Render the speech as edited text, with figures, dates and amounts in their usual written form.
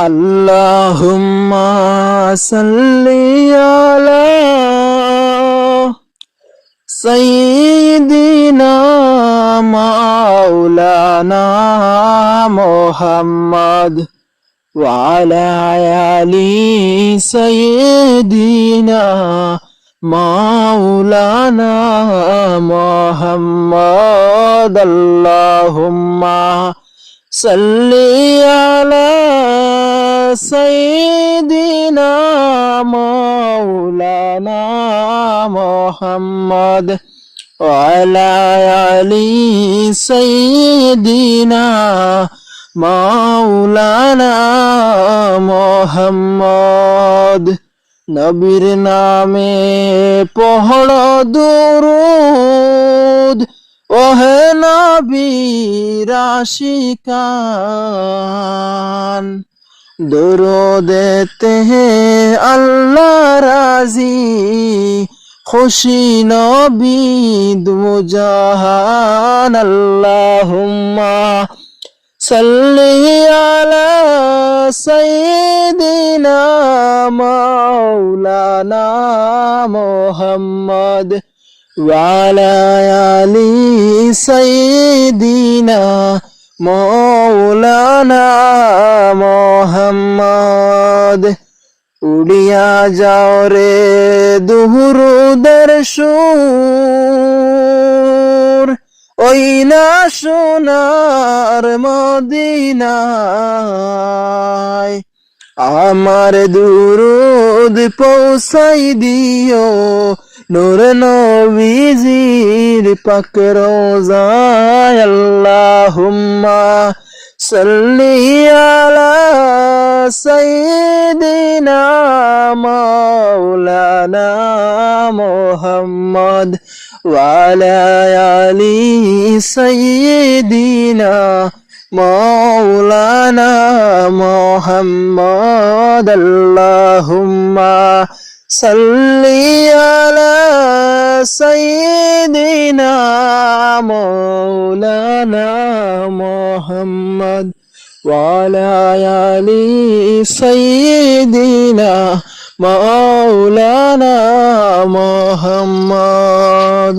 আল্লাহুম্মা সাল্লি আলা সাইয়্যিদিনা মাওলানা মুহাম্মদ ওয়া আলা আলি সাইয়্যিদিনা মাওলানা মুহাম্মদ আল্লাহুম্মা সাল্লি আলা সাইয়্যিদিনা মাওলানা মুহাম্মদ ওয়া আলা আলি সাইয়্যিদিনা মাওলানা মুহাম্মদ। নবীর নামে পড় দুরূদ, ওহে নবীর আশিকান। দুরূদেতে আল্লাহ রাজি, খুশি নবী দুজাহান। আল্লাহুম্মা সাল্লি আলা সাইয়্যিদিনা মাওলানা মুহাম্মদ ওয়া আলা আলি সাইয়্যিদিনা মাওলানা মুহাম্মদ। উড়িয়া যাও রে দুরূদের সুর, ওই না সোনার মদিনায়। আমার দুরূদ পৌঁছাই দিও নূর নবীজির পাক রওজায়। আল্লাহুম্মা সাল্লি আলা সাইয়্যিদিনা মাওলানা মুহাম্মদ ওয়া আলা আলি সাইয়্যিদিনা মাওলানা মুহাম্মদ। আল্লাহুম্মা সাল্লি আলা সাইয়্যিদিনা মাওলানা মুহাম্মদ ওয়া আলা আলি সাইয়্যিদিনা মাওলানা মুহাম্মদ।